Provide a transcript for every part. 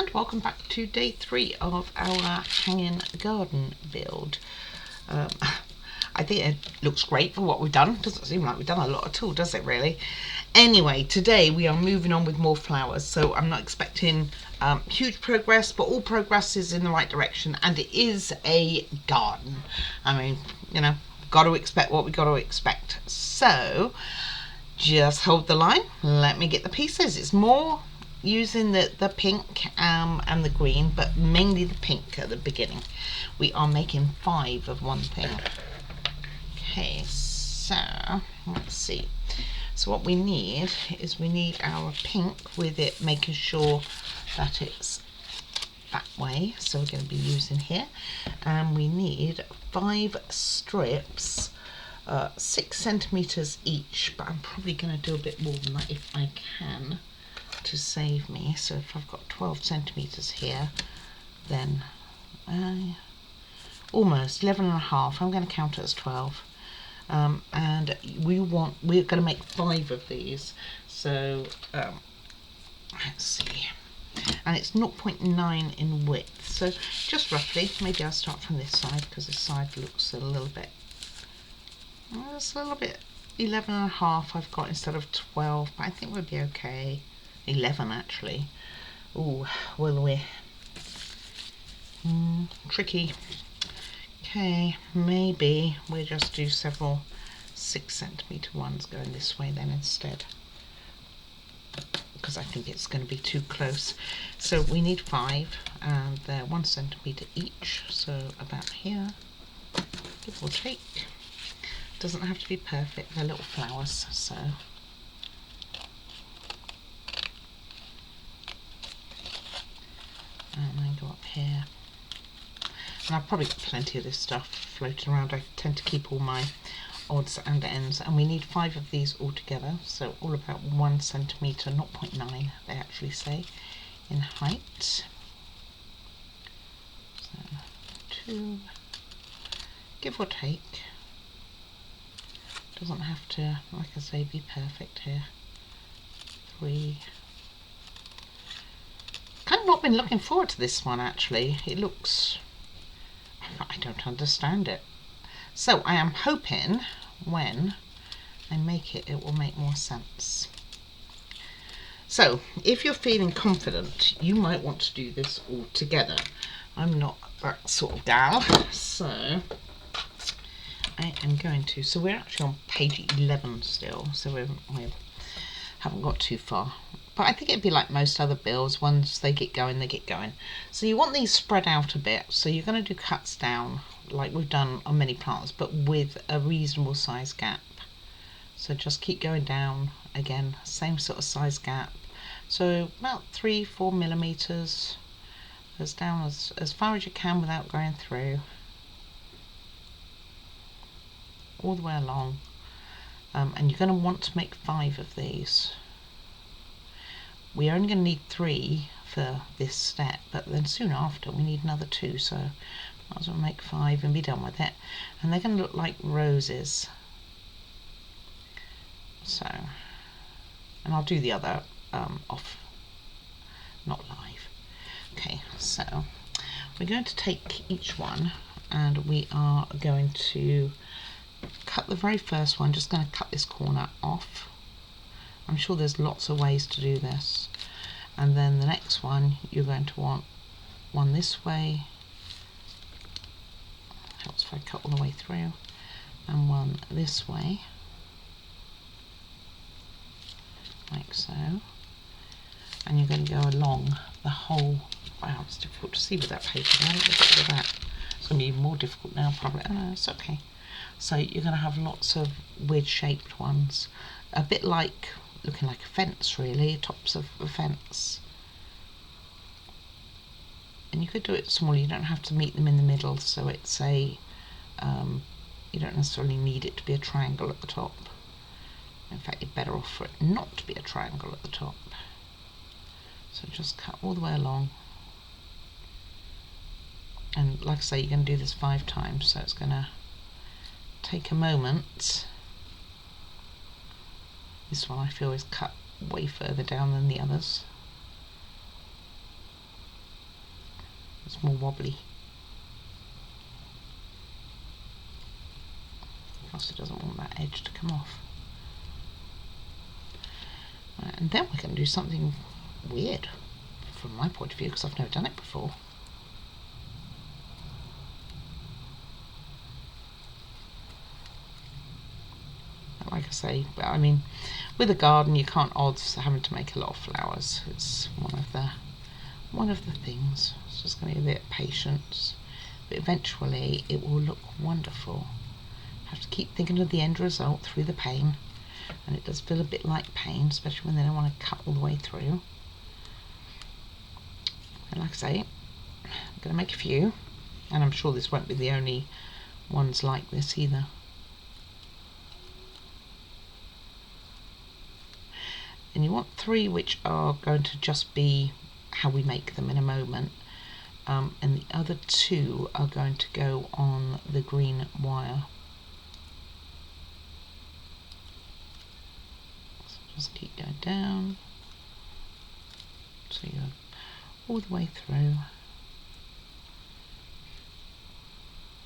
and welcome back to day 3 of our hanging garden build. I think it looks great for what we've done. Doesn't seem like we've done a lot at all, does it really? Anyway, today we are moving on with more flowers, so I'm not expecting huge progress, but all progress is in the right direction, and it is a garden. I mean, you know, got to expect what we got to expect. So just hold the line, let me get the pieces. It's more using the pink and the green, but mainly the pink at the beginning. We are making 5 of one thing. Okay, so let's see. So what we need is we need our pink with it, making sure that it's that way. So we're going to be using here, and we need 5 strips, 6 centimeters each, but I'm probably going to do a bit more than that if I can, to save me. So if I've got 12 centimeters here, then almost 11 and a half. I'm going to count it as 12. And we're going to make 5 of these. So let's see, and it's 0.9 in width. So just roughly, maybe I'll start from this side because this side looks a little bit. It's a little bit 11 and a half I've got instead of 12, but I think we'll be okay. 11 actually. Ooh, will we? Tricky. Okay, maybe we'll just do several 6 centimeter ones going this way then instead, because I think it's going to be too close. So we need 5, and they're 1 centimeter each, so about here, give or take. Doesn't have to be perfect, they're little flowers, so. And then go up here. And I've probably got plenty of this stuff floating around. I tend to keep all my odds and ends, and we need 5 of these all together, so all about 1 centimeter, 0.9 they actually say in height. So 2, give or take. Doesn't have to, like I say, be perfect here. 3. Kind of not been looking forward to this one actually. It looks, I don't understand it. So I am hoping when I make it, it will make more sense. So if you're feeling confident, you might want to do this all together. I'm not that sort of gal, so I am going to. So we're actually on page 11 still, so we haven't got too far. But I think it'd be like most other builds. Once they get going, they get going. So you want these spread out a bit. So you're going to do cuts down like we've done on many plants, but with a reasonable size gap. So just keep going down again, same sort of size gap. So about 3-4 millimeters, as down as far as you can without going through, all the way along. And you're going to want to make 5 of these. We're only going to need 3 for this step, but then soon after we need another 2, so might as well make 5 and be done with it. And they're going to look like roses. So, and I'll do the other off, not live. Okay, so we're going to take each one and we are going to cut the very first one. Just going to cut this corner off. I'm sure there's lots of ways to do this. And then the next one, you're going to want one this way. Helps if I cut all the way through. And one this way. Like so. And you're going to go along the whole. Wow, it's difficult to see with that paper. I haven't looked at that. It's going to be even more difficult now, probably. Oh no, it's okay. So you're going to have lots of weird shaped ones. A bit like, looking like a fence really, tops of a fence. And you could do it small, you don't have to meet them in the middle, so it's a, you don't necessarily need it to be a triangle at the top. In fact, you're better off for it not to be a triangle at the top. So just cut all the way along. And like I say, you're going to do this 5 times, so it's going to take a moment. This one I feel is cut way further down than the others. It's more wobbly. Plus it doesn't want that edge to come off. Right, and then we're going to do something weird from my point of view, because I've never done it before. Like I say, but I mean, with a garden you can't odds having to make a lot of flowers. It's one of the things. It's just going to be a bit of patience, but eventually it will look wonderful. Have to keep thinking of the end result through the pain, and it does feel a bit like pain, especially when they don't want to cut all the way through. And like I say, I'm going to make a few, and I'm sure this won't be the only ones like this either. And you want 3 which are going to just be how we make them in a moment, and the other 2 are going to go on the green wire. So just keep going down, so you're all the way through.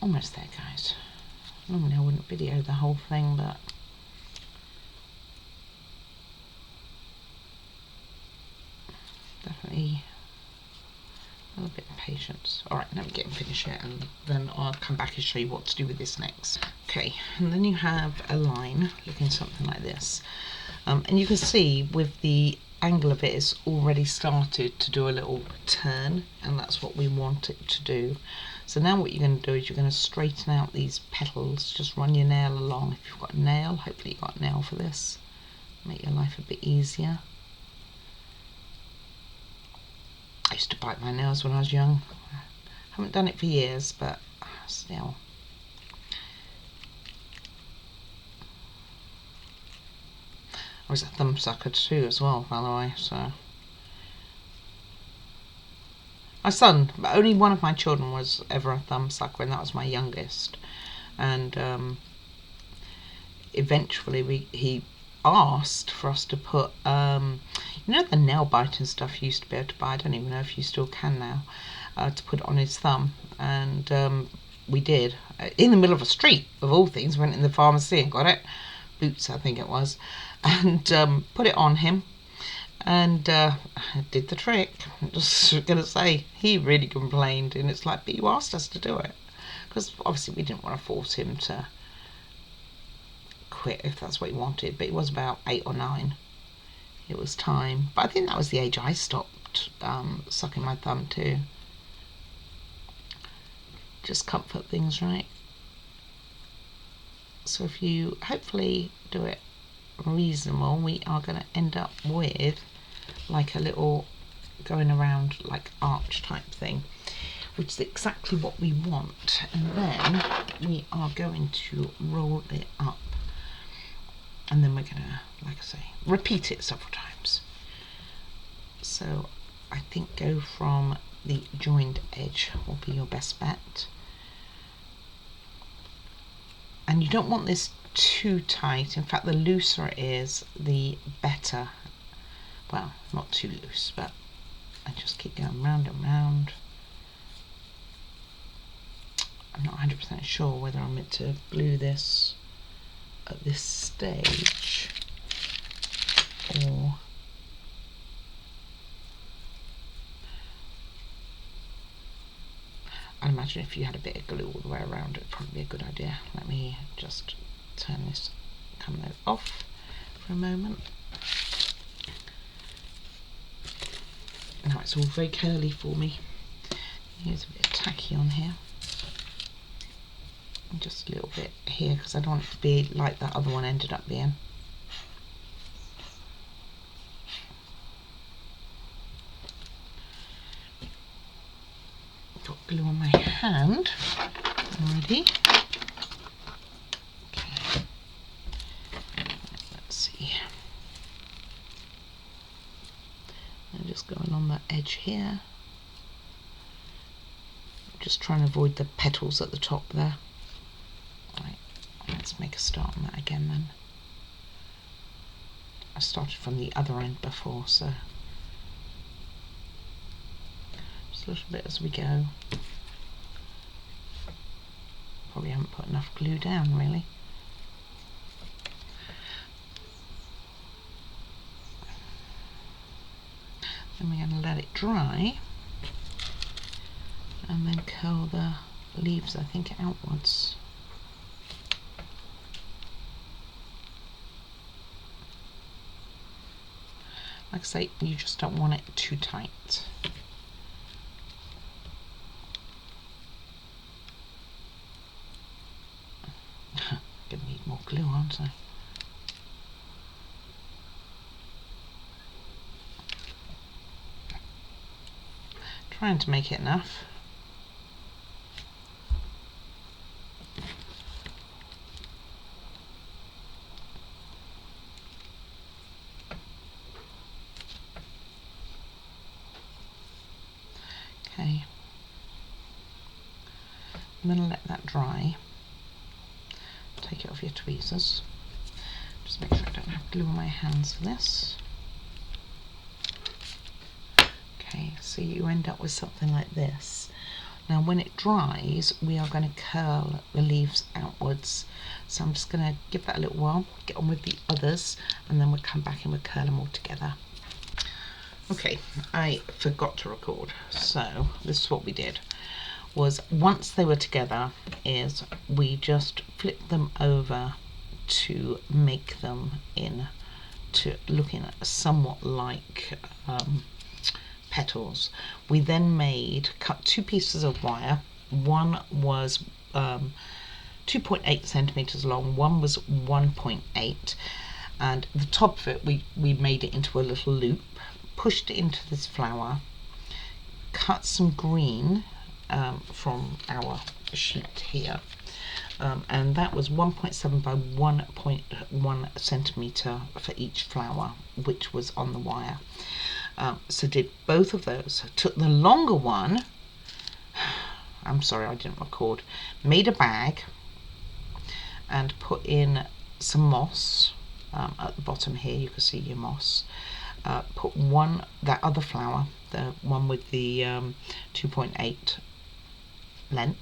Almost there, guys. Normally I wouldn't video the whole thing, but definitely a little bit of patience. Alright, now we get and finish it, and then I'll come back and show you what to do with this next. Okay, and then you have a line looking something like this. And you can see with the angle of it, it's already started to do a little turn, and that's what we want it to do. So now what you're going to do is you're going to straighten out these petals. Just run your nail along. If you've got a nail, hopefully you've got a nail for this. Make your life a bit easier. I used to bite my nails when I was young. I haven't done it for years, but still. I was a thumb sucker too as well, by the way, so. My son, but only one of my children was ever a thumb sucker, and that was my youngest. And eventually he asked for us to put, you know, the nail bite and stuff you used to be able to buy, I don't even know if you still can now, to put it on his thumb. And we did, in the middle of a street of all things. Went in the pharmacy and got it, Boots I think it was, and put it on him, and did the trick. I'm just gonna say, he really complained, and it's like, but you asked us to do it, because obviously we didn't want to force him to quit if that's what he wanted. But he was about 8 or 9. It was time. But I think that was the age I stopped sucking my thumb too. Just comfort things, right? So if you hopefully do it reasonable, we are going to end up with like a little going around like arch type thing, which is exactly what we want. And then we are going to roll it up, and then we're going to, like I say, repeat it several times. So I think go from the joined edge will be your best bet. And you don't want this too tight. In fact, the looser it is, the better. Well, not too loose, but I just keep going round and round. I'm not 100% sure whether I'm meant to glue this at this stage, or I'd imagine if you had a bit of glue all the way around, it'd probably be a good idea. Let me just turn this camera off for a moment. Now it's all very curly for me. Here's a bit of tacky on here. And just a little bit here, because I don't want it to be like that other one ended up being. Got glue on my hand already. Okay. Let's see. I'm just going on the edge here. Just trying to avoid the petals at the top there. Right, let's make a start on that again then. I started from the other end before, so just just a little bit as we go. Probably haven't put enough glue down really. Then we're going to let it dry and then curl the leaves, I think, outwards. Like I say, you just don't want it too tight. Gonna need more glue, aren't I? Trying to make it enough. Okay. I'm going to let that dry. Take it off your tweezers. Just make sure I don't have glue on my hands for this. Okay, so you end up with something like this. Now when it dries, we are going to curl the leaves outwards. So I'm just going to give that a little while, get on with the others, and then we'll come back and we'll curl them all together. Okay, I forgot to record. So this is what we did. Was once they were together, is we just flipped them over to make them into looking somewhat like petals. We then cut 2 pieces of wire. One was 2.8 centimeters long, one was 1.8, and the top of it we made it into a little loop, pushed it into this flower, cut some green from our sheet here, and that was 1.7 by 1.1 centimeter for each flower, which was on the wire. So did both of those. Took the longer one, I'm sorry I didn't record, made a bag and put in some moss. At the bottom here you can see your moss. Put that other flower, the one with the 2.8 length,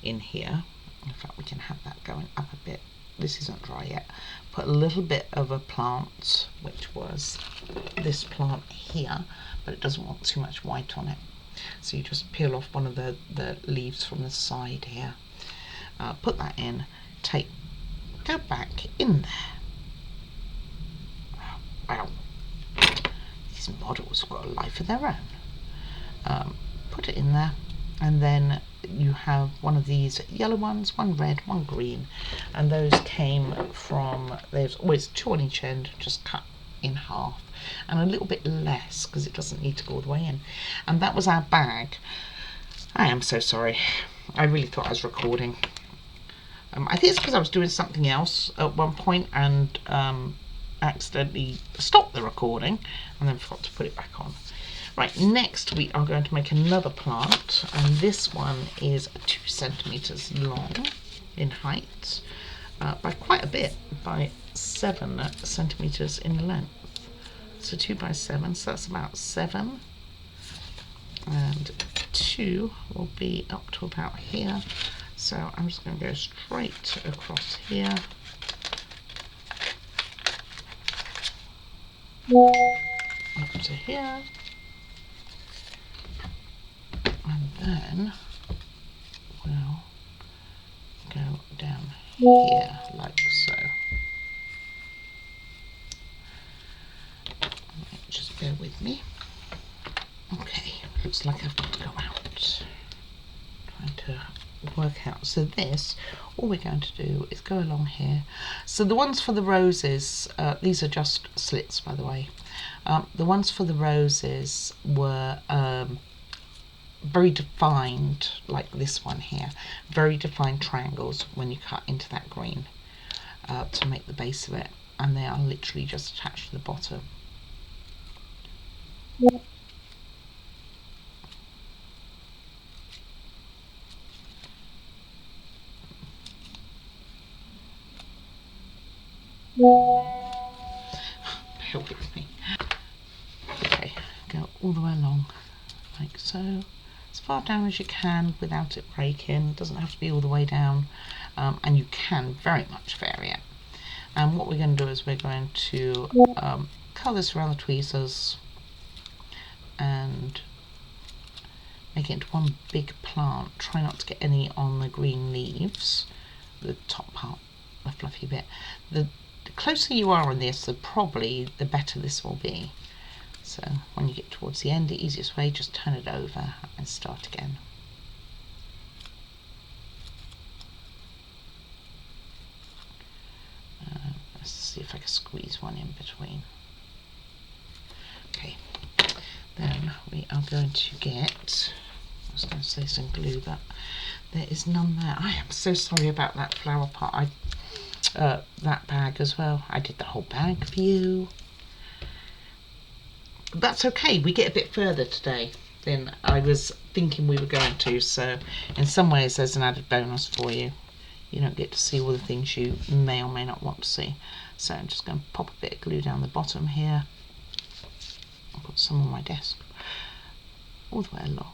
in here. In fact, we can have that going up a bit. This isn't dry yet. Put a little bit of a plant, which was this plant here, but it doesn't want too much white on it. So you just peel off one of the leaves from the side here. Put that in. Go back in there. Wow. These models have got a life of their own. Put it in there, and then you have one of these yellow ones, one red, one green, and those came from, there's always 2 on each end, just cut in half, and a little bit less because it doesn't need to go all the way in. And that was our bag. I am so sorry, I really thought I was recording. I think it's because I was doing something else at one point and accidentally stopped the recording and then forgot to put it back on. Right, next we are going to make another plant, and this one is 2 centimeters long in height, by quite a bit, by 7 centimeters in length. So 2 by 7, so that's about 7, and 2 will be up to about here. So I'm just going to go straight across here. Up to here. And then we'll go down here like so. Just bear with me. Okay, looks like I've got to go out. Trying to work out. So this, all we're going to do is go along here. So the ones for the roses, these are just slits by the way. The ones for the roses were very defined, like this one here, very defined triangles when you cut into that green to make the base of it, and they are literally just attached to the bottom. Bear with me. Okay, go all the way along like so as far down as you can without it breaking. It doesn't have to be all the way down, and you can very much vary it. And what we're going to do is we're going to colour this around the tweezers and make it into one big plant. Try not to get any on the green leaves, the top part, the fluffy bit. The closer you are on this, probably the better this will be. So when you get towards the end, the easiest way, just turn it over and start again. Let's see if I can squeeze one in between. Okay, then we are going to get, I was going to say some glue, but there is none there. I am so sorry about that flower pot. That bag as well. I did the whole bag for you. That's okay, we get a bit further today than I was thinking we were going to, so in some ways there's an added bonus for you. You don't get to see all the things you may or may not want to see. So I'm just going to pop a bit of glue down the bottom here. I'll put some on my desk all the way along.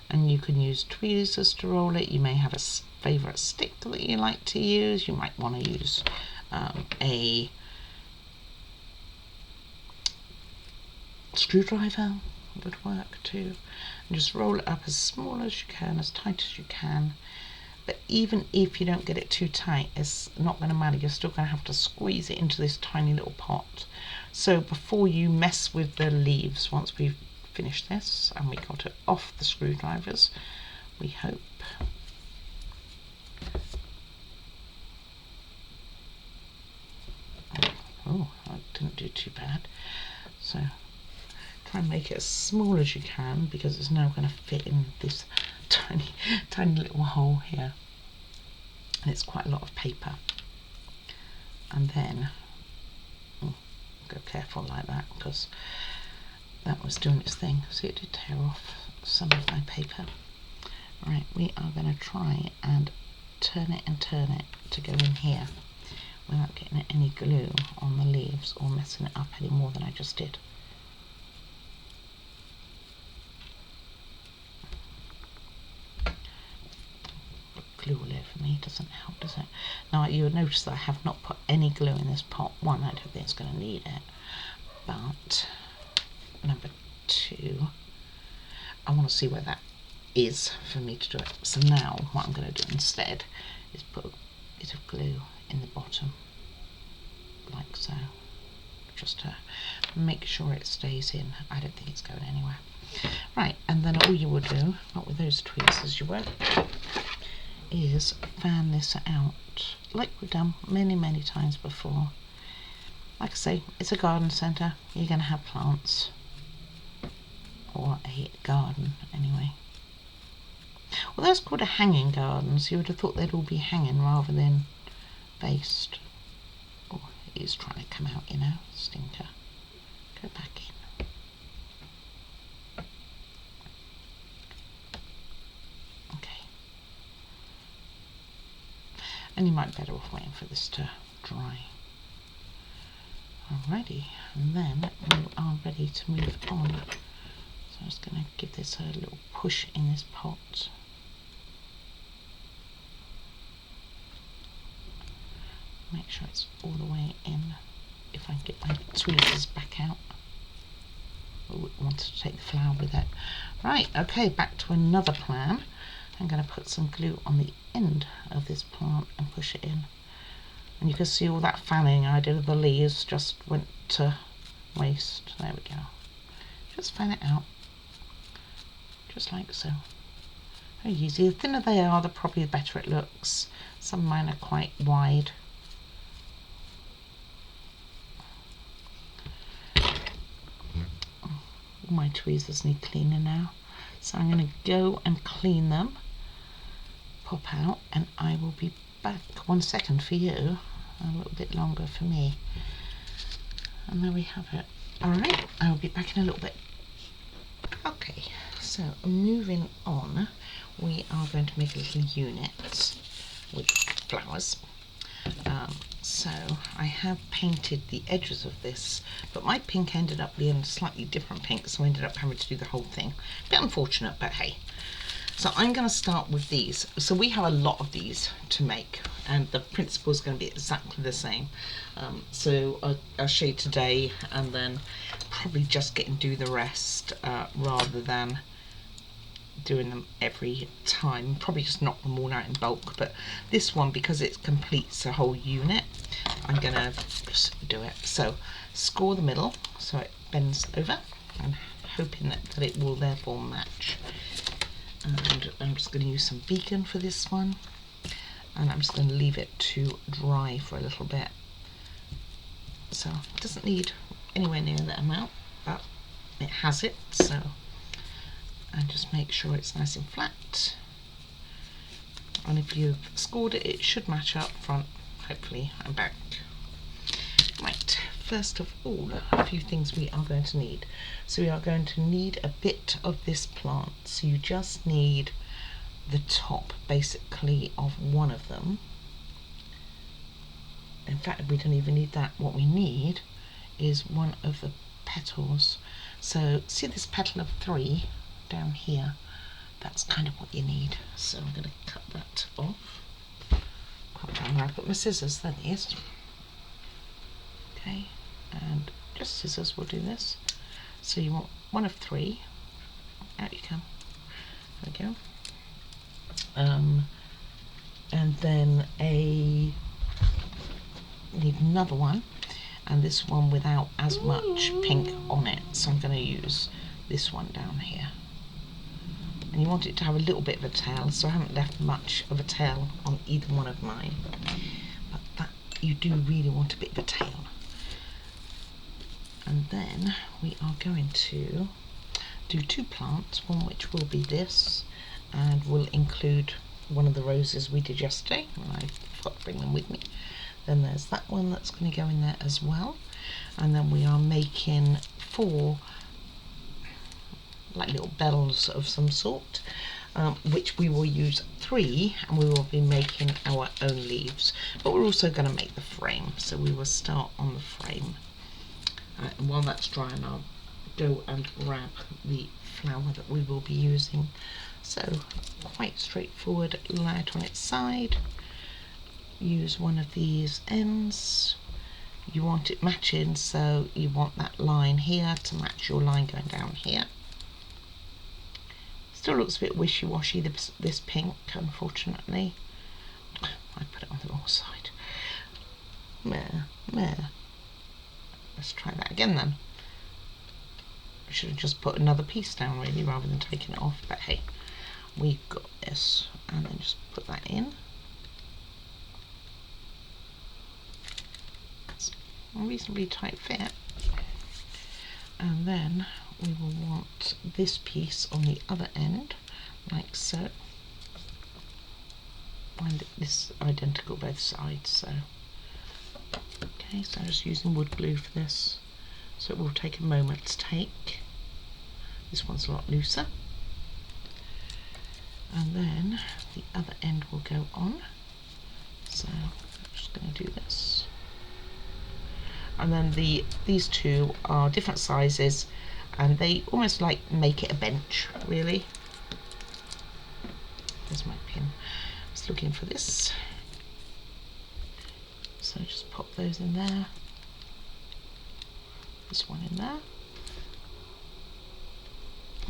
And you can use tweezers to roll it. You may have a favourite stick that you like to use. You might want to use a screwdriver would work too. And just roll it up as small as you can, as tight as you can. But even if you don't get it too tight, it's not going to matter. You're still going to have to squeeze it into this tiny little pot. So before you mess with the leaves, once we've finished this and we got it off the screwdrivers, we hope. Oh, that didn't do too bad. So try and make it as small as you can, because it's now going to fit in this tiny little hole here, and it's quite a lot of paper. And then go careful like that, because that was doing its thing. So it did tear off some of my paper. Right, we are going to try and turn it to go in here without getting any glue on the leaves or messing it up any more than I just did. Glue all over me doesn't help, does it? Now you'll notice that I have not put any glue in this pot. One, I don't think it's going to need it, but number two, I want to see where that is for me to do it. So now what I'm going to do instead is put a bit of glue in the bottom, like so, just to make sure it stays in. I don't think it's going anywhere. Right, and then all you will do, not with those tweezers you won't, is fan this out like we've done many times before. Like I say, it's a garden centre. You're going to have plants, or a garden anyway. Well, that's called a hanging garden, so you would have thought they'd all be hanging rather than faced. Oh, it is trying to come out, you know, stinker. Go back in. And you might be better off waiting for this to dry. Alrighty, and then we are ready to move on. So I'm just going to give this a little push in this pot. Make sure it's all the way in. If I can get my tweezers back out. I wanted to take the flower with it. Right, okay, back to another plan. I'm going to put some glue on the end of this plant and push it in. And you can see all that fanning I did of the leaves just went to waste. There we go. Just fan it out. Just like so. Very easy. The thinner they are, the probably the better it looks. Some of mine are quite wide. All my tweezers need cleaning now. So I'm going to go and clean them. Pop out, and I will be back. 1 second for you, a little bit longer for me, and there we have it. Alright, I will be back in a little bit. Okay, so moving on, we are going to make a little unit with flowers. So I have painted the edges of this, but my pink ended up being a slightly different pink, so I ended up having to do the whole thing. A bit unfortunate, but hey. So I'm going to start with these. So we have a lot of these to make, and the principle is going to be exactly the same. So I'll show you today, and then probably just get and do the rest rather than doing them every time. Probably just knock them all out in bulk, but this one, because it completes a whole unit, I'm going to just do it. So score the middle so it bends over, and hoping that it will therefore match. And I'm just going to use some beacon for this one, and I'm just going to leave it to dry for a little bit. So it doesn't need anywhere near that amount, but it has it, so. And just make sure it's nice and flat, and if you've scored it, it should match up front, hopefully, and back. Right, first of all, a few things we are going to need. So we are going to need a bit of this plant, so you just need the top basically of one of them. In fact, we don't even need that. What we need is one of the petals. So see this petal of 3 down here, that's kind of what you need. So I'm going to cut that off. Quite down where I put my scissors, there it is. Okay, and just scissors will do this. So you want one of 3. Out you come. There we go. And then need another one, and this one without as much pink on it. So I'm going to use this one down here. And you want it to have a little bit of a tail, so I haven't left much of a tail on either one of mine, but that you do really want a bit of a tail. And then we are going to do 2 plants, one which will be this, and will include one of the roses we did yesterday, and I forgot to bring them with me. Then there's that one that's going to go in there as well, and then we are making 4 like little bells of some sort, which we will use 3, and we will be making our own leaves, but we're also going to make the frame, so we will start on the frame. And while that's drying, I'll go and grab the flower that we will be using. So quite straightforward, lay it on its side, use one of these ends. You want it matching, so you want that line here to match your line going down here. Still looks a bit wishy-washy, this pink, unfortunately. I put it on the wrong side. There. Let's try that again then. I should have just put another piece down really, rather than taking it off, but hey, we've got this. And then just put that in. It's a reasonably tight fit. And then we will want this piece on the other end, like so. And this identical both sides, so. Okay, so I'm just using wood glue for this, so it will take a moment to take. This one's a lot looser. And then the other end will go on. So I'm just going to do this. And then these 2 are different sizes, and they almost like make it a bench, really. There's my pin. I was looking for this. So just pop those in there. This one in there.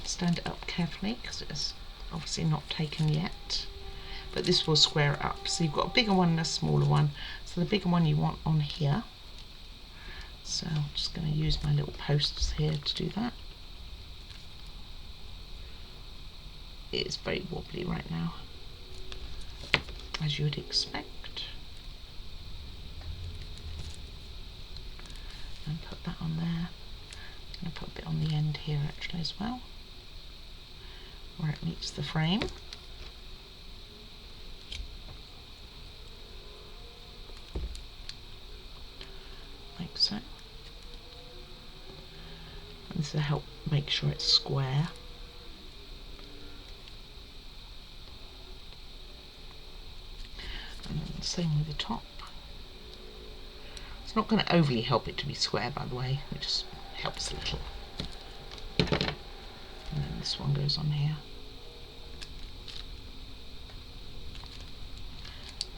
Stand it up carefully because it's obviously not taken yet. But this will square it up. So you've got a bigger one and a smaller one. So the bigger one you want on here. So I'm just going to use my little posts here to do that. It is very wobbly right now, as you would expect. And put that on there. I'm going to put a bit on the end here actually as well, where it meets the frame. Like so. And this will help make sure it's square. And same with the top. It's not going to overly help it to be square, by the way. It just helps a little. And then this one goes on here.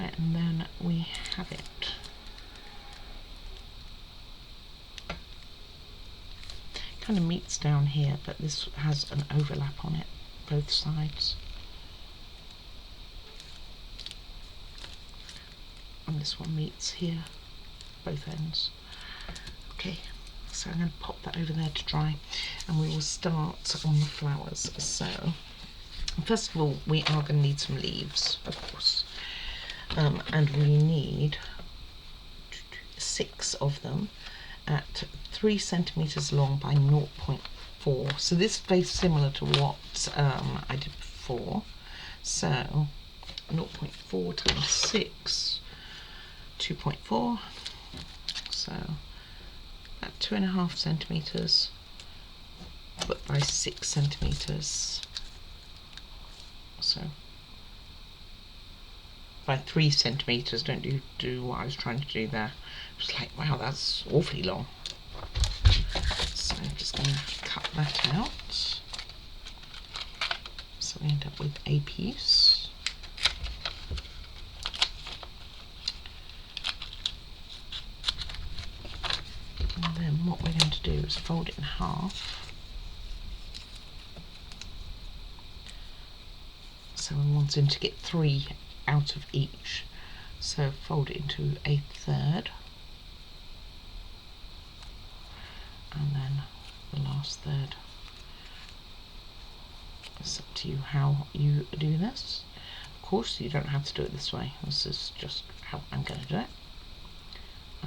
Right, and then we have it. Kind of meets down here, but this has an overlap on it, both sides. And this one meets here, both ends. Okay, so I'm going to pop that over there to dry, and we will start on the flowers. So first of all, we are going to need some leaves, of course, and we need 6 of them at 3 centimeters long by 0.4. So this is very similar to what I did before. So 0.4 times 6, 2.4. So at 2.5 centimeters, but by 6 centimeters. So by 3 centimeters. Don't do what I was trying to do there. It's like, wow, that's awfully long. So I'm just going to cut that out. So we end up with a piece. And then what we're going to do is fold it in half. So I'm wanting to get 3 out of each. So fold it into a third. And then the last third. It's up to you how you do this. Of course, you don't have to do it this way. This is just how I'm going to do it.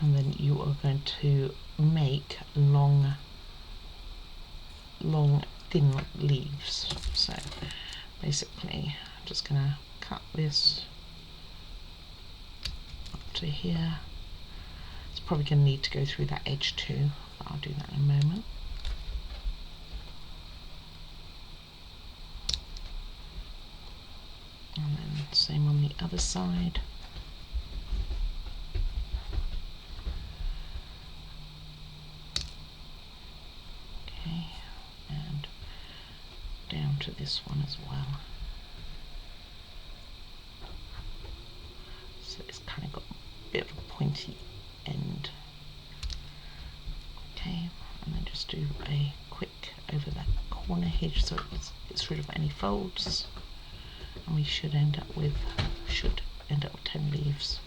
And then you are going to make long thin leaves. So basically I'm just going to cut this up to here. It's probably going to need to go through that edge too, but I'll do that in a moment. And then same on the other side. Okay, and down to this one as well. So it's kind of got a bit of a pointy end. Okay, and then just do a quick over that corner here so it gets rid of any folds. And we should end up with 10 leaves.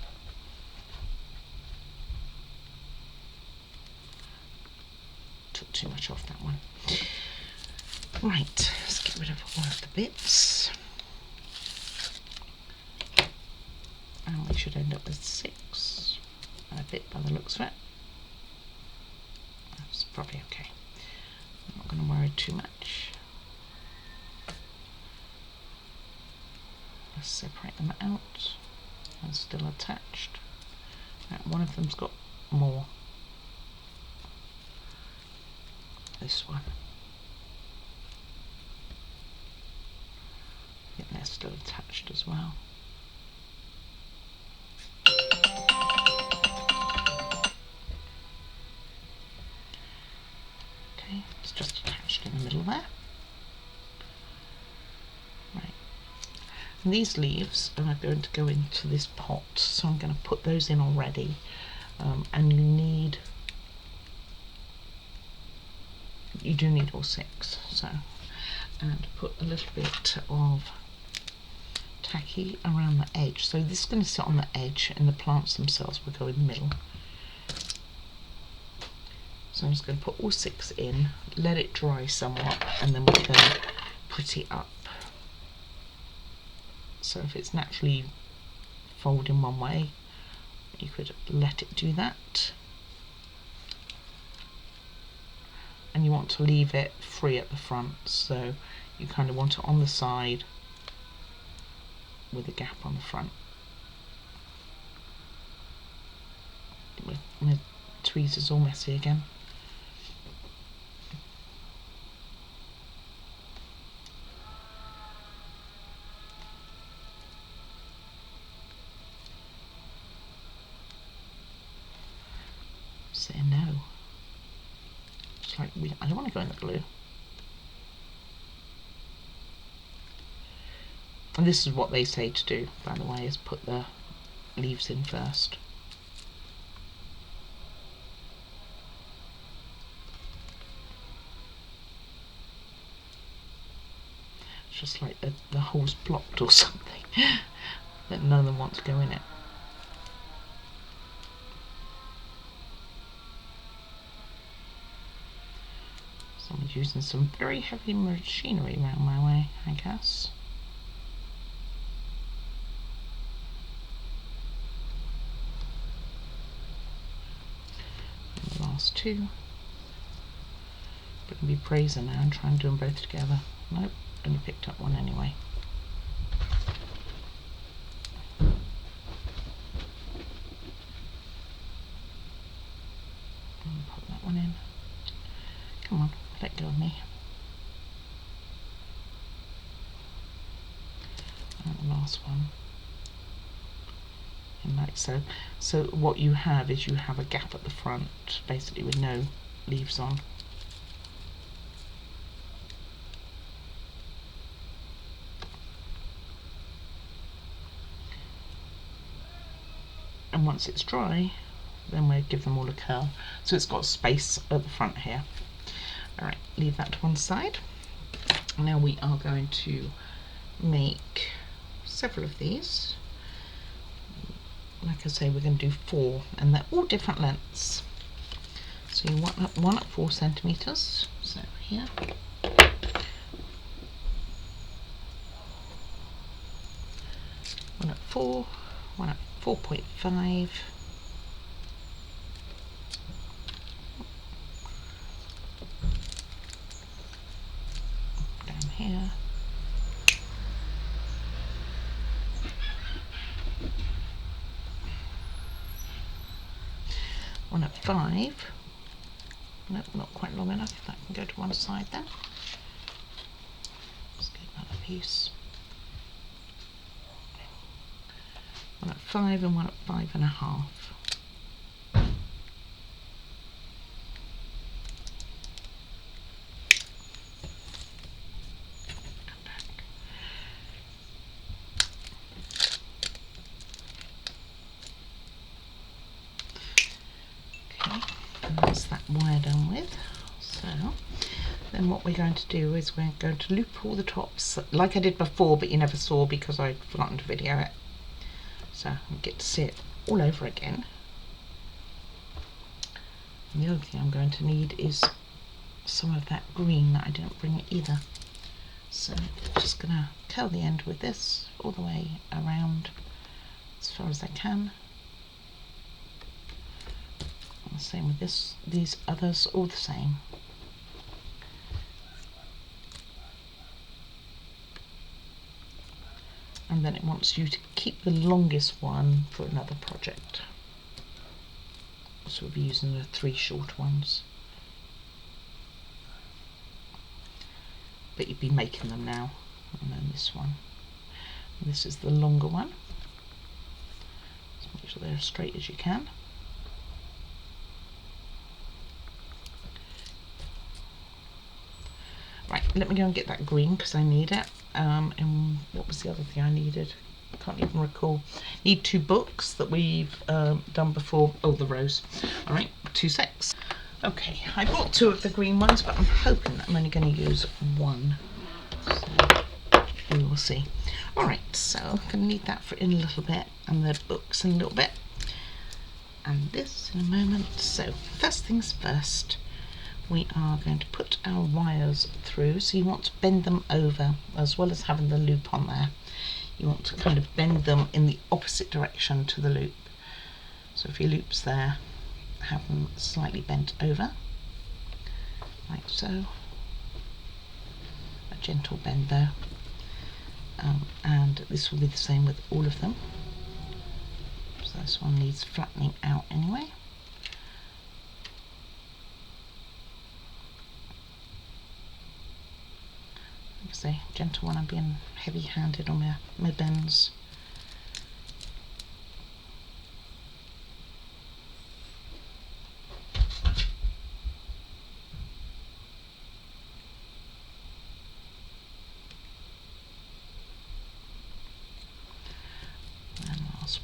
Took too much off that one. Right, let's get rid of all of the bits. And we should end up with 6. A bit by the looks of it. That's probably okay. I'm not going to worry too much. Let's separate them out. They're still attached. Right, one of them's got more. This one. I think they're still attached as well. Okay, it's just attached in the middle there. Right. And these leaves are going to go into this pot, so I'm going to put those in already. And you do need all 6. So, and put a little bit of tacky around the edge. So this is going to sit on the edge, and the plants themselves will go in the middle. So I'm just going to put all 6 in, let it dry somewhat, and then we can put it up. So if it's naturally folding one way, you could let it do that. And you want to leave it free at the front, so you kind of want it on the side with a gap on the front. My tweezer's all messy again. I don't want to go in the glue. And this is what they say to do, by the way, is put the leaves in first. It's just like the hole's blocked or something, that none of them want to go in it. Someone's using some very heavy machinery around my way, I guess. And the last two. But can be brazen now and try and do them both together. Nope, only picked up one anyway. And pop that one in. Come on, let go of me. And the last one. And like so. So what you have is you have a gap at the front, basically with no leaves on. And once it's dry, then we'll give them all a curl. So it's got space at the front here. Alright, leave that to one side. Now we are going to make several of these. Like I say, we're going to do 4, and they're all different lengths. So you want one at 4 centimeters. So here. One at 4, one at 4.5. Down here. One at 5. Nope, not quite long enough. That can go to one side then. Let's get another piece. One at 5 and one at 5.5. That's that wire done with. So then what we're going to do is we're going to loop all the tops like I did before, but you never saw because I'd forgotten to video it. So you get to see it all over again. And the other thing I'm going to need is some of that green that I didn't bring either. So I'm just going to curl the end with this all the way around as far as I can. And the same with this, these others, all the same. And then it wants you to keep the longest one for another project. So we'll be using the 3 short ones. But you'd be making them now. And then this one. And this is the longer one. So make sure they're as straight as you can. Right, let me go and get that green because I need it. And what was the other thing I needed? I can't even recall. Need 2 books that we've done before. Oh, the rose. All right, 2 sets. Okay, I bought 2 of the green ones, but I'm hoping that I'm only going to use 1. So we will see. All right, so I'm going to need that for in a little bit, and the books in a little bit, and this in a moment. So first things first. We are going to put our wires through, so you want to bend them over as well as having the loop on there. You want to kind of bend them in the opposite direction to the loop. So if your loop's there, have them slightly bent over, like so. A gentle bend though. And this will be the same with all of them. So this one needs flattening out anyway. Like I say, gentle one. I'm being heavy-handed on my bends.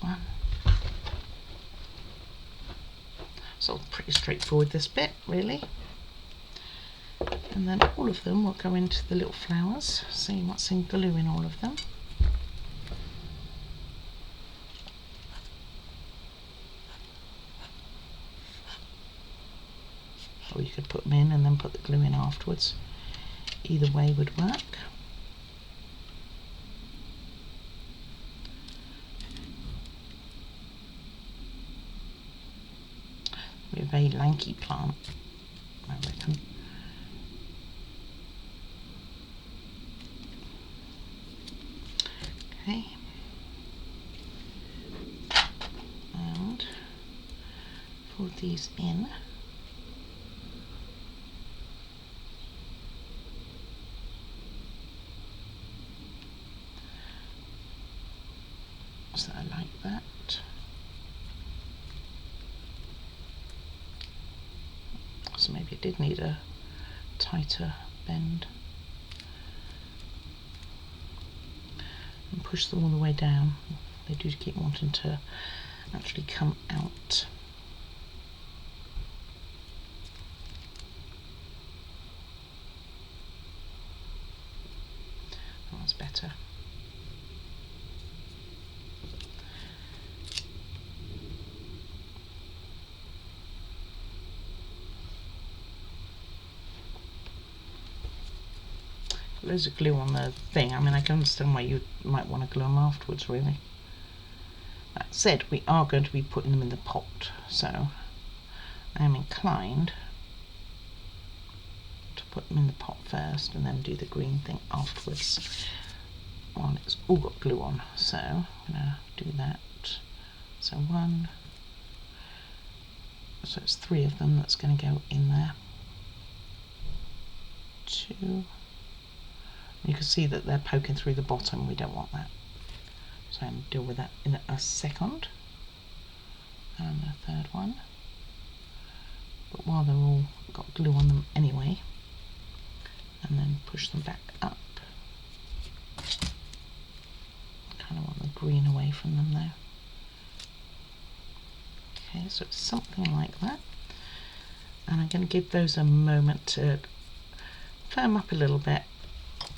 one. So pretty straightforward, this bit, really. And then all of them will go into the little flowers. See what's in glue in all of them. Or you could put them in and then put the glue in afterwards. Either way would work. A very lanky plant, I reckon. Okay. And pull these in. So I like that. So maybe it did need a tighter bend. And push them all the way down. They do keep wanting to actually come out. Oh, that's better. Loads of glue on the thing. I mean, I can understand why you might want to glue them afterwards, really. That said, we are going to be putting them in the pot, so I am inclined to put them in the pot first and then do the green thing afterwards while it's all got glue on. So I'm going to do that. So one, so it's 3 of them that's going to go in there. 2. You can see that they're poking through the bottom. We don't want that. So I'm going to deal with that in a second. And the 3rd one. But while they're all got glue on them anyway, and then push them back up. Kind of want the green away from them there. Okay, so it's something like that. And I'm going to give those a moment to firm up a little bit.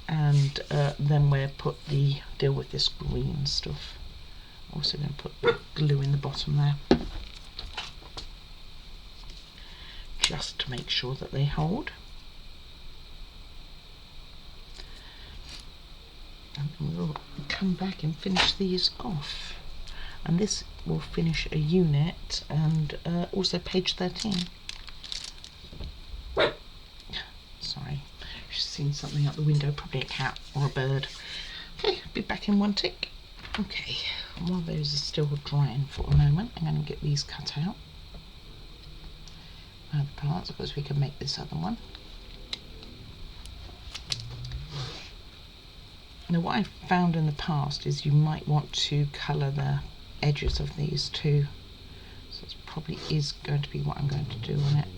And then we'll deal with this green stuff. Also going to put glue in the bottom there, just to make sure that they hold. And we'll come back and finish these off. And this will finish a unit and also page 13. Sorry. Seen something out the window, probably a cat or a bird. Okay, I'll be back in one tick. Okay, while those are still drying for a moment, I'm going to get these cut out. The parts, because we can make this other one. Now what I've found in the past is you might want to colour the edges of these too. So it probably is going to be what I'm going to do on it.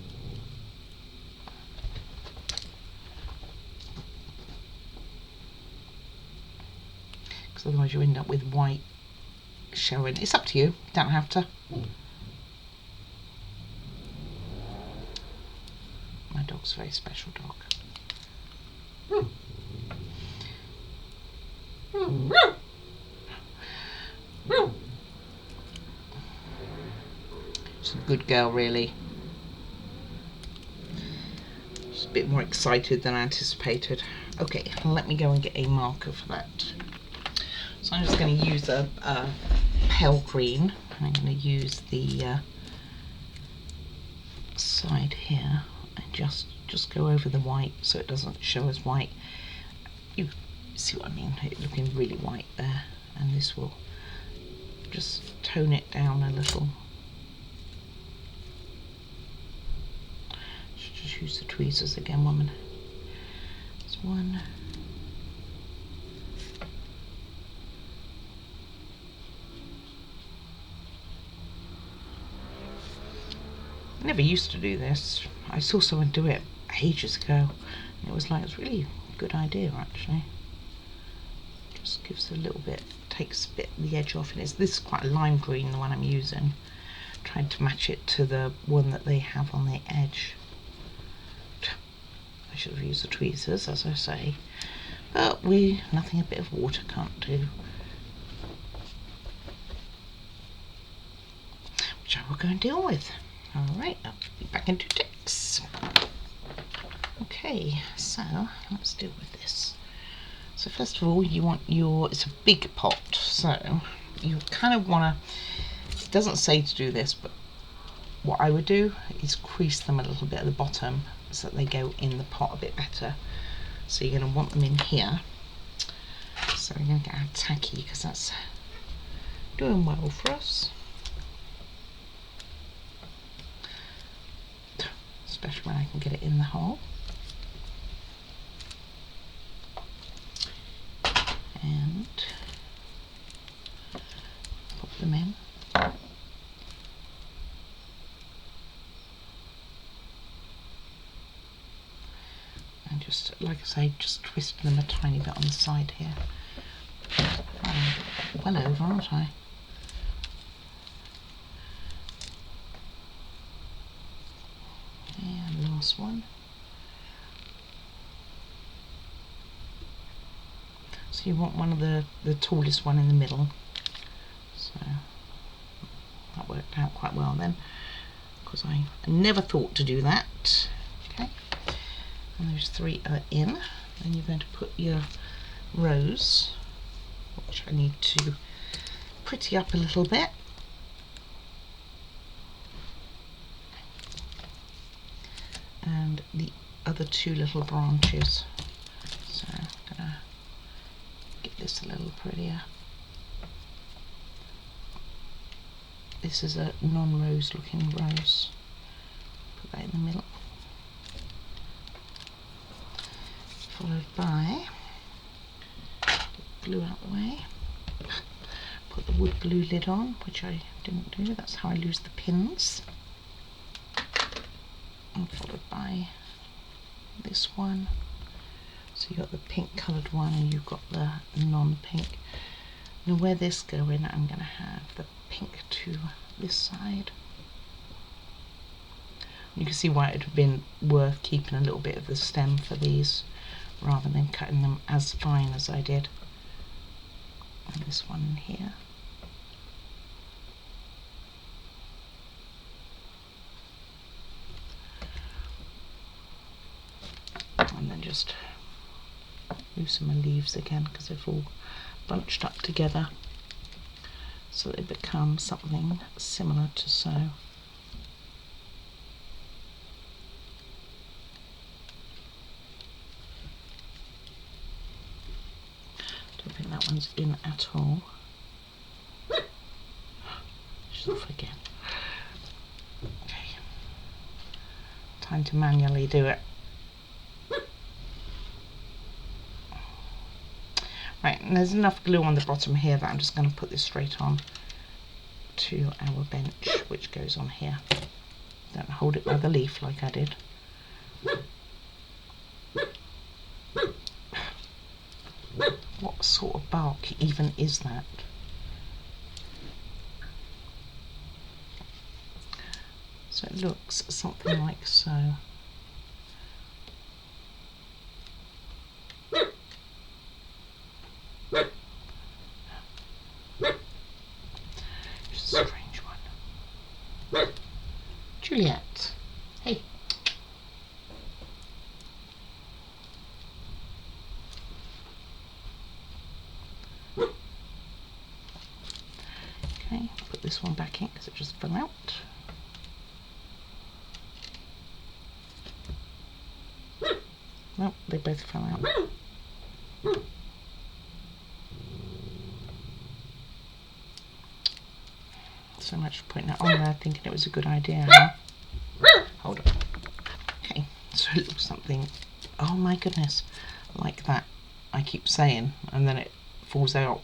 Otherwise you end up with white showing. It's up to you, don't have to. My dog's a very special dog. She's a good girl, really. She's a bit more excited than I anticipated. Okay, let me go and get a marker for that. So I'm just going to use a pale green. I'm going to use the side here and just go over the white so it doesn't show as white. You see what I mean? It's looking really white there, and this will just tone it down a little. Should just use the tweezers again, woman. There's one. I never used to do this. I saw someone do it ages ago. It was like, it's really a good idea actually. Just gives a little bit, takes a bit of the edge off, and this is quite a lime green, the one I'm using. Trying to match it to the one that they have on the edge. I should have used the tweezers, as I say, but nothing a bit of water can't do. Which I will go and deal with. Alright, I'll be back in 2 ticks. Okay, so let's deal with this. So first of all, you want it's a big pot, so you kind of want to, it doesn't say to do this, but what I would do is crease them a little bit at the bottom so that they go in the pot a bit better. So you're going to want them in here. So we're going to get our tacky because that's doing well for us. Especially when I can get it in the hole. And pop them in. And just, like I say, just twist them a tiny bit on the side here. I'm well over, aren't I? And last one. So you want one of the tallest one in the middle. So that worked out quite well then, because I never thought to do that. Okay, and those 3 are in. Then you're going to put your rose, which I need to pretty up a little bit. And the other 2 little branches. So I'm gonna get this a little prettier. This is a non-rose looking rose. Put that in the middle. Followed by, glue out the way. Put the wood glue lid on, which I didn't do. That's how I lose the pins. And followed by this one. So you've got the pink coloured one and you've got the non-pink. Now where this go in, I'm going to have the pink to this side. You can see why it would have been worth keeping a little bit of the stem for these rather than cutting them as fine as I did. And this one here. And then just loosen my leaves again because they've all bunched up together so they become something similar to so. Don't think that one's in at all. She's off again. Okay. Time to manually do it. Right, and there's enough glue on the bottom here that I'm just going to put this straight on to our bench, which goes on here. Don't hold it by the leaf like I did. What sort of bark even is that? So it looks something like so. Just a strange one. Juliet, hey. Okay, put this one back in because it just fell out. Nope, they both fell out. So much for putting that on there, thinking it was a good idea. Huh? Hold on. Okay, so it looks something, oh my goodness, like that. I keep saying, and then it falls out.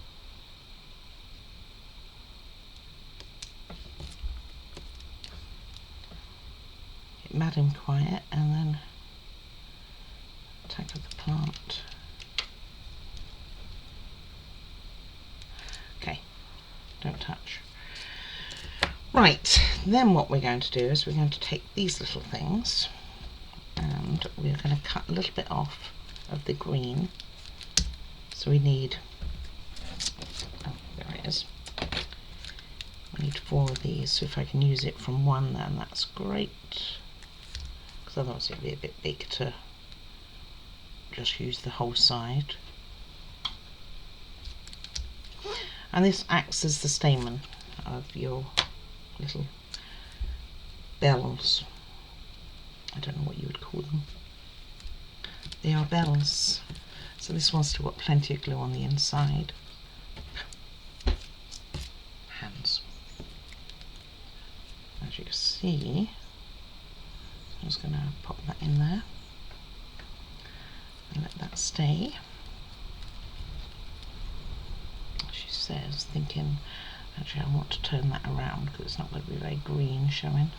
Get mad and quiet, and then tackle the plant. touch. Right, then what we're going to do is we're going to take these little things and we're going to cut a little bit off of the green. So we need, oh, there it is. We need 4 of these, so if I can use it from one then that's great, because otherwise it'd be a bit big to just use the whole side. And this acts as the stamen of your little bells. I don't know what you would call them. They are bells. So this one's still got plenty of glue on the inside. Hands. As you can see, I'm just going to pop that in there and let that stay. She says, thinking, actually I want to turn that around because it's not going to be very green showing.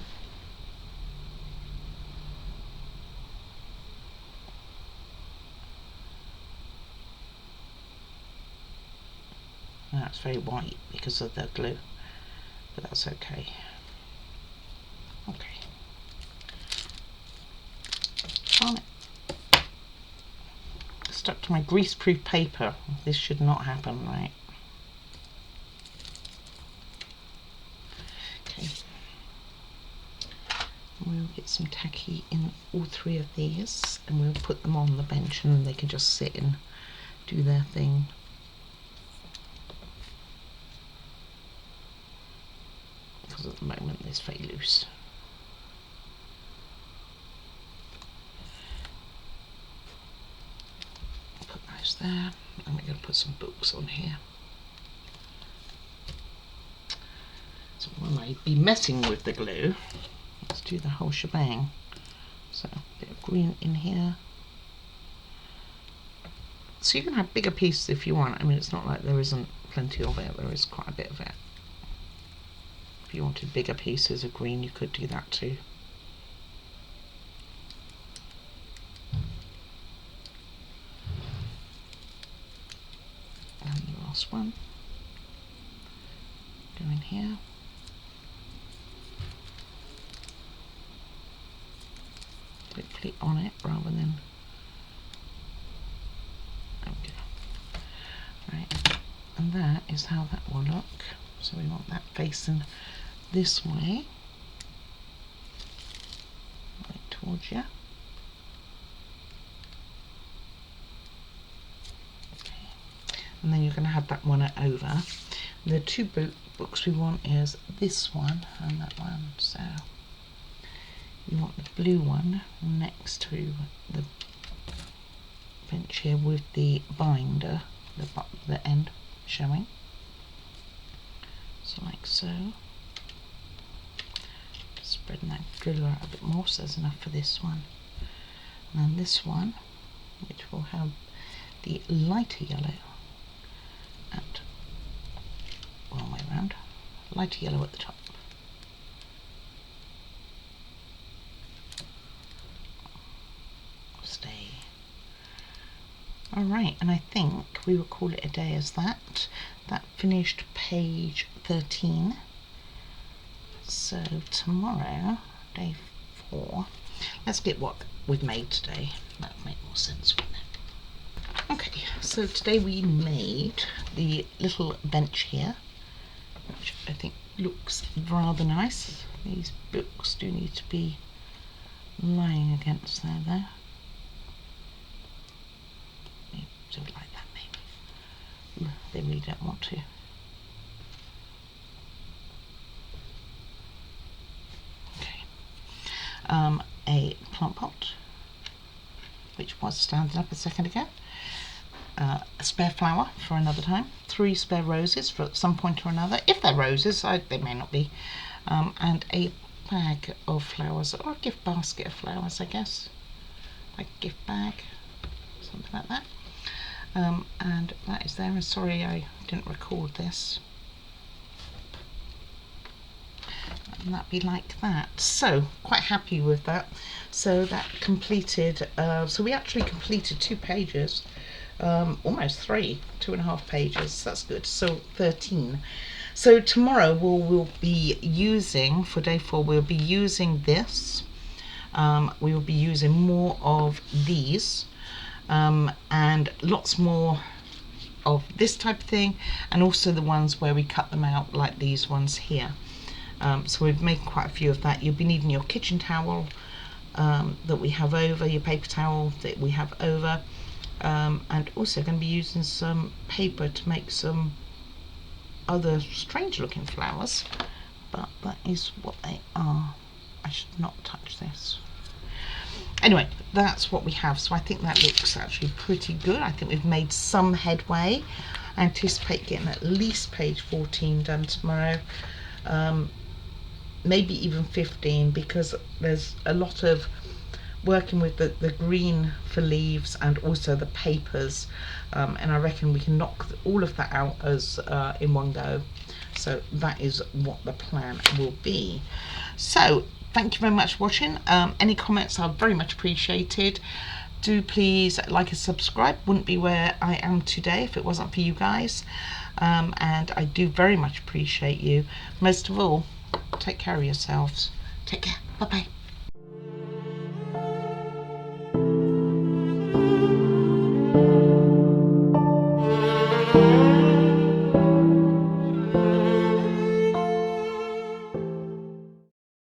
Now it's very white because of the glue, but that's okay. Okay. On it. Stuck to my greaseproof paper. This should not happen, right? Okay. We'll get some tacky in all 3 of these and we'll put them on the bench and they can just sit and do their thing. Because at the moment it's very loose. Put those there, and we're going to put some books on here. So when I be messing with the glue, let's do the whole shebang. So a bit of green in here. So you can have bigger pieces if you want. I mean, it's not like there isn't plenty of it, there is quite a bit of it. If you wanted bigger pieces of green, you could do that too. And the last one. Go in here. Quickly on it rather than. Okay. Right. And that is how that will look. So we want that facing this way, right towards you. Okay. And then you're going to have that one over. The 2 books we want is this one and that one. So you want the blue one next to the bench here with the binder, the end showing. So like so. Spreading that glue out a bit more so there's enough for this one. And then this one, which will have the lighter yellow and one way around, lighter yellow at the top. Stay. Alright, and I think we will call it a day as that. That finished page 13. So tomorrow, day 4, let's get what we've made today. That'll make more sense, wouldn't it? Okay, so today we made the little bench here, which I think looks rather nice. These books do need to be lying against there though. Maybe do it like that maybe. They really don't want to. A plant pot, which was standing up a second ago, a spare flower for another time, 3 spare roses for at some point or another, if they're roses, they may not be, and a bag of flowers, or a gift basket of flowers, I guess, like a gift bag, something like that, and that is there. And sorry I didn't record this. And that'd be like that. So quite happy with that. So that completed, so we actually completed 2 pages, almost 3, 2.5 pages. That's good. So 13. So tomorrow we'll be using, for day 4, we'll be using this. We will be using more of these and lots more of this type of thing, and also the ones where we cut them out like these ones here. So we've made quite a few of that. You'll be needing your kitchen towel that we have over, your paper towel that we have over, and also going to be using some paper to make some other strange looking flowers, but that is what they are. I should not touch this. Anyway, that's what we have. So I think that looks actually pretty good. I think we've made some headway. I anticipate getting at least page 14 done tomorrow, maybe even 15, because there's a lot of working with the green for leaves and also the papers, and I reckon we can knock all of that out as in one go. So that is what the plan will be. So thank you very much for watching. Any comments are very much appreciated. Do please like and subscribe. Wouldn't be where I am today if it wasn't for you guys, and I do very much appreciate you. Most of all, take care of yourselves. Take care. Bye bye.